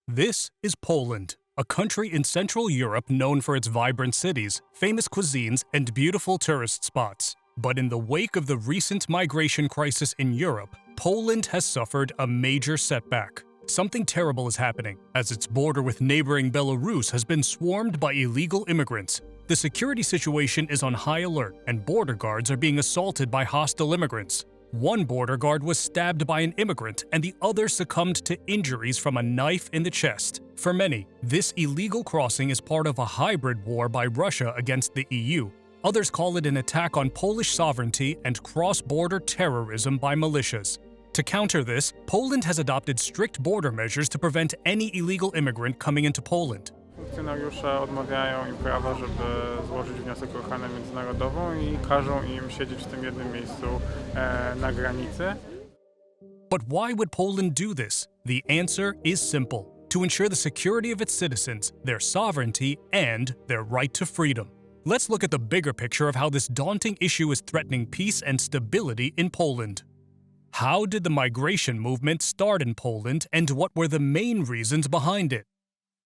This is Poland, a country in Central Europe known for its vibrant cities, famous cuisines, and beautiful tourist spots. But in the wake of the recent migration crisis in Europe, Poland has suffered a major setback. Something terrible is happening, as its border with neighbouring Belarus has been swarmed by illegal immigrants. The security situation is on high alert, and border guards are being assaulted by hostile immigrants. One border guard was stabbed by an immigrant, and the other succumbed to injuries from a knife in the chest. For many, this illegal crossing is part of a hybrid war by Russia against the EU. Others call it an attack on Polish sovereignty and cross-border terrorism by militias. To counter this, Poland has adopted strict border measures to prevent any illegal immigrant coming into Poland. Funkcjonariusze odmawiają im prawa, żeby złożyć wniosek o ochronę międzynarodową i każą im siedzieć w tym jednym miejscu na granicy. But why would Poland do this? The answer is simple: to ensure the security of its citizens, their sovereignty, and their right to freedom. Let's look at the bigger picture of how this daunting issue is threatening peace and stability in Poland. How did the migration movement start in Poland, and what were the main reasons behind it?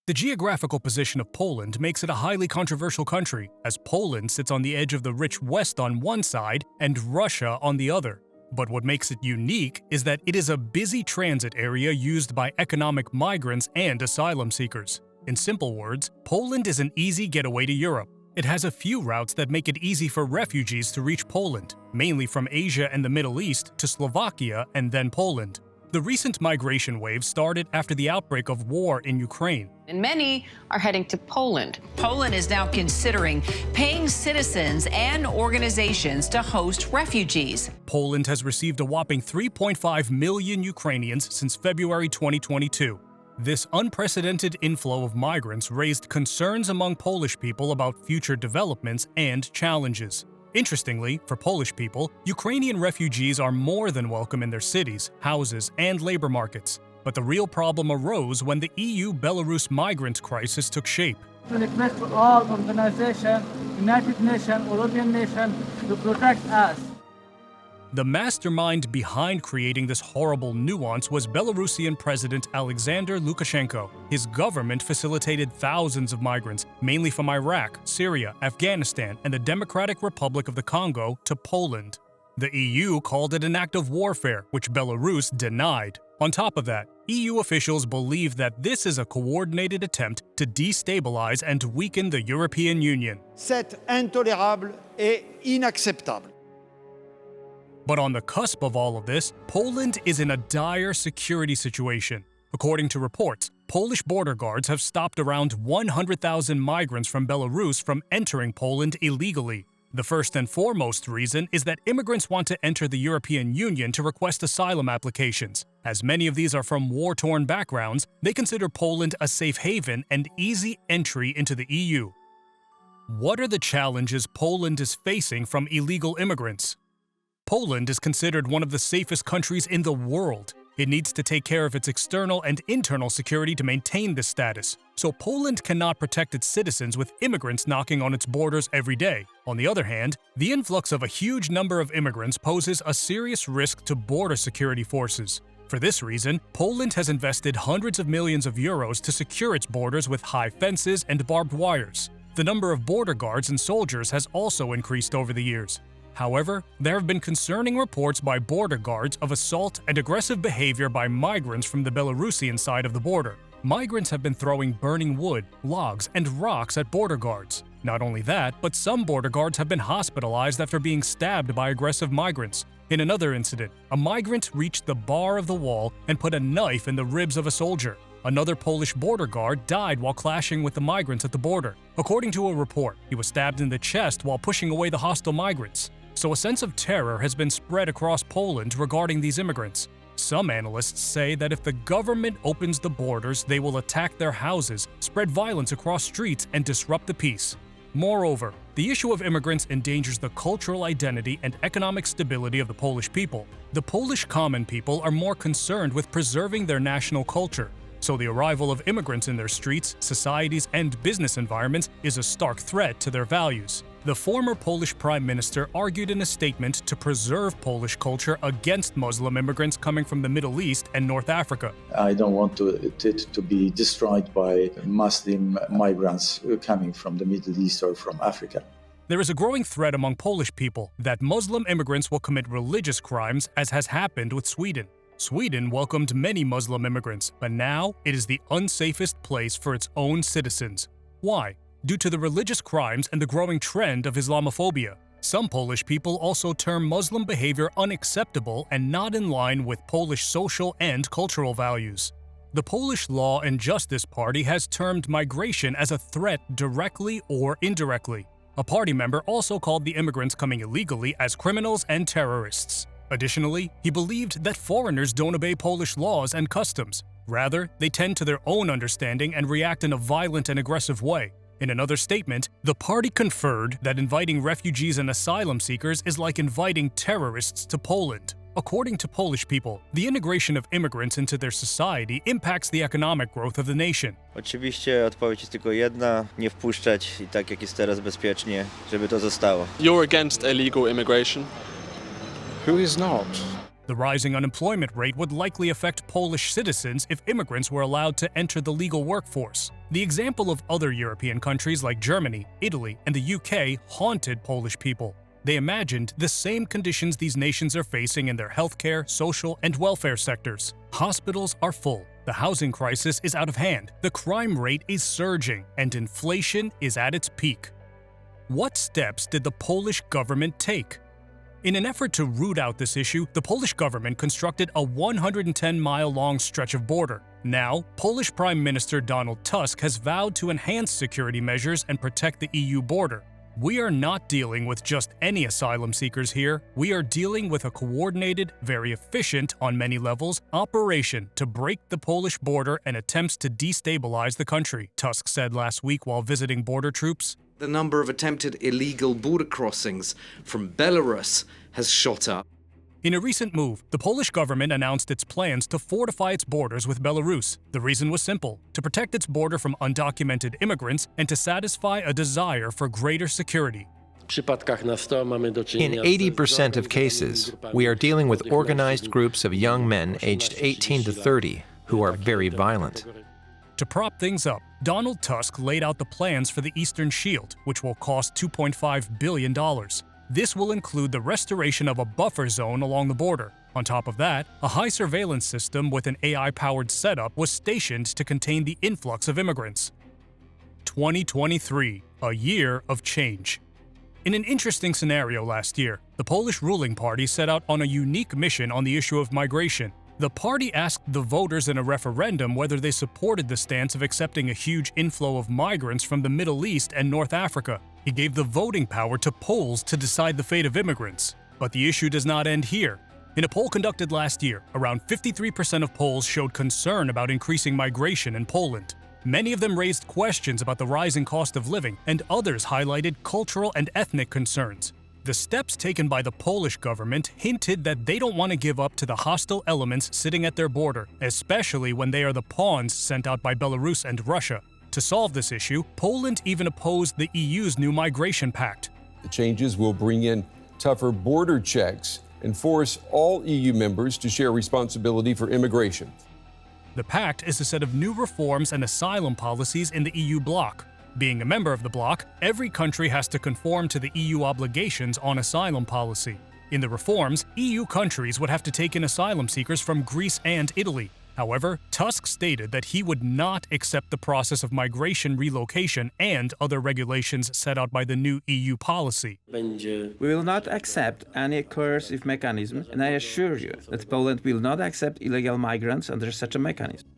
The geographical position of Poland makes it a highly controversial country, as Poland sits on the edge of the rich West on one side and Russia on the other. But what makes it unique is that it is a busy transit area used by economic migrants and asylum seekers. In simple words, Poland is an easy getaway to Europe. It has a few routes that make it easy for refugees to reach Poland, mainly from Asia and the Middle East to Slovakia and then Poland. The recent migration wave started after the outbreak of war in Ukraine. And many are heading to Poland. Poland is now considering paying citizens and organizations to host refugees. Poland has received a whopping 3.5 million Ukrainians since February 2022. This unprecedented inflow of migrants raised concerns among Polish people about future developments and challenges. Interestingly, for Polish people, Ukrainian refugees are more than welcome in their cities, houses, and labor markets. But the real problem arose when the EU-Belarus migrant crisis took shape. To request to all organizations, United Nations, European nations, to protect us. The mastermind behind creating this horrible nuance was Belarusian President Alexander Lukashenko. His government facilitated thousands of migrants, mainly from Iraq, Syria, Afghanistan, and the Democratic Republic of the Congo, to Poland. The EU called it an act of warfare, which Belarus denied. On top of that, EU officials believe that this is a coordinated attempt to destabilize and weaken the European Union. C'est intolérable et inacceptable. But on the cusp of all of this, Poland is in a dire security situation. According to reports, Polish border guards have stopped around 100,000 migrants from Belarus from entering Poland illegally. The first and foremost reason is that immigrants want to enter the European Union to request asylum applications. As many of these are from war-torn backgrounds, they consider Poland a safe haven and easy entry into the EU. What are the challenges Poland is facing from illegal immigrants? Poland is considered one of the safest countries in the world. It needs to take care of its external and internal security to maintain this status. So Poland cannot protect its citizens with immigrants knocking on its borders every day. On the other hand, the influx of a huge number of immigrants poses a serious risk to border security forces. For this reason, Poland has invested hundreds of millions of euros to secure its borders with high fences and barbed wires. The number of border guards and soldiers has also increased over the years. However, there have been concerning reports by border guards of assault and aggressive behavior by migrants from the Belarusian side of the border. Migrants have been throwing burning wood, logs, and rocks at border guards. Not only that, but some border guards have been hospitalized after being stabbed by aggressive migrants. In another incident, a migrant reached the bar of the wall and put a knife in the ribs of a soldier. Another Polish border guard died while clashing with the migrants at the border. According to a report, he was stabbed in the chest while pushing away the hostile migrants. So a sense of terror has been spread across Poland regarding these immigrants. Some analysts say that if the government opens the borders, they will attack their houses, spread violence across streets, and disrupt the peace. Moreover, the issue of immigrants endangers the cultural identity and economic stability of the Polish people. The Polish common people are more concerned with preserving their national culture. So the arrival of immigrants in their streets, societies, and business environments is a stark threat to their values. The former Polish Prime Minister argued in a statement to preserve Polish culture against Muslim immigrants coming from the Middle East and North Africa. I don't want it to be destroyed by Muslim migrants coming from the Middle East or from Africa. There is a growing threat among Polish people that Muslim immigrants will commit religious crimes, as has happened with Sweden. Sweden welcomed many Muslim immigrants, but now it is the unsafest place for its own citizens. Why? Due to the religious crimes and the growing trend of Islamophobia. Some Polish people also term Muslim behavior unacceptable and not in line with Polish social and cultural values. The Polish Law and Justice Party has termed migration as a threat directly or indirectly. A party member also called the immigrants coming illegally as criminals and terrorists. Additionally, he believed that foreigners don't obey Polish laws and customs. Rather, they tend to their own understanding and react in a violent and aggressive way. In another statement, the party conferred that inviting refugees and asylum seekers is like inviting terrorists to Poland. According to Polish people, the integration of immigrants into their society impacts the economic growth of the nation. Oczywiście odpowiedź jest tylko jedna, nie wpuszczać i tak jak jest teraz bezpiecznie, żeby to zostało. You're against illegal immigration? Who is not? The rising unemployment rate would likely affect Polish citizens if immigrants were allowed to enter the legal workforce. The example of other European countries like Germany, Italy, and the UK haunted Polish people. They imagined the same conditions these nations are facing in their healthcare, social, and welfare sectors. Hospitals are full, the housing crisis is out of hand, the crime rate is surging, and inflation is at its peak. What steps did the Polish government take? In an effort to root out this issue, the Polish government constructed a 110-mile-long stretch of border. Now, Polish Prime Minister Donald Tusk has vowed to enhance security measures and protect the EU border. We are not dealing with just any asylum seekers here. We are dealing with a coordinated, very efficient on many levels, operation to break the Polish border and attempts to destabilize the country, Tusk said last week while visiting border troops. The number of attempted illegal border crossings from Belarus has shot up. In a recent move, the Polish government announced its plans to fortify its borders with Belarus. The reason was simple: to protect its border from undocumented immigrants and to satisfy a desire for greater security. In 80% of cases, we are dealing with organized groups of young men aged 18 to 30 who are very violent. To prop things up, Donald Tusk laid out the plans for the Eastern Shield, which will cost $2.5 billion. This will include the restoration of a buffer zone along the border. On top of that, a high surveillance system with an AI-powered setup was stationed to contain the influx of immigrants. 2023, a year of change. In an interesting scenario last year, the Polish ruling party set out on a unique mission on the issue of migration. The party asked the voters in a referendum whether they supported the stance of accepting a huge inflow of migrants from the Middle East and North Africa. He gave the voting power to Poles to decide the fate of immigrants. But the issue does not end here. In a poll conducted last year, around 53% of Poles showed concern about increasing migration in Poland. Many of them raised questions about the rising cost of living, and others highlighted cultural and ethnic concerns. The steps taken by the Polish government hinted that they don't want to give up to the hostile elements sitting at their border, especially when they are the pawns sent out by Belarus and Russia. To solve this issue, Poland even opposed the EU's new migration pact. The changes will bring in tougher border checks and force all EU members to share responsibility for immigration. The pact is a set of new reforms and asylum policies in the EU bloc. Being a member of the bloc, every country has to conform to the EU obligations on asylum policy. In the reforms, EU countries would have to take in asylum seekers from Greece and Italy. However, Tusk stated that he would not accept the process of migration relocation and other regulations set out by the new EU policy. We will not accept any coercive mechanism, and I assure you that Poland will not accept illegal migrants under such a mechanism.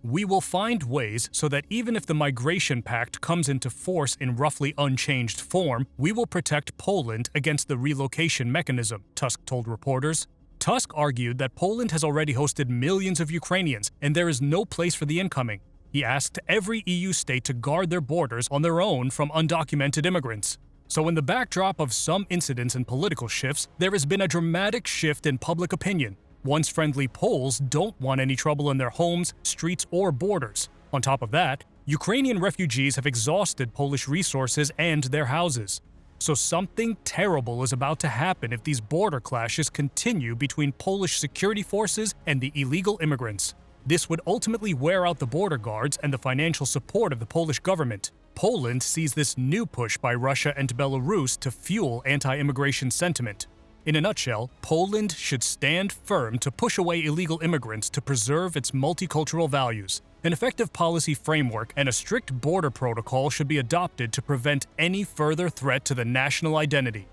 We will find ways so that even if the migration pact comes into force in roughly unchanged form, we will protect Poland against the relocation mechanism, Tusk told reporters. Tusk argued that Poland has already hosted millions of Ukrainians and there is no place for the incoming. He asked every EU state to guard their borders on their own from undocumented immigrants. So in the backdrop of some incidents and political shifts, there has been a dramatic shift in public opinion. Once friendly Poles don't want any trouble in their homes, streets, or borders. On top of that, Ukrainian refugees have exhausted Polish resources and their houses. So something terrible is about to happen if these border clashes continue between Polish security forces and the illegal immigrants. This would ultimately wear out the border guards and the financial support of the Polish government. Poland sees this new push by Russia and Belarus to fuel anti-immigration sentiment. In a nutshell, Poland should stand firm to push away illegal immigrants to preserve its multicultural values. An effective policy framework and a strict border protocol should be adopted to prevent any further threat to the national identity.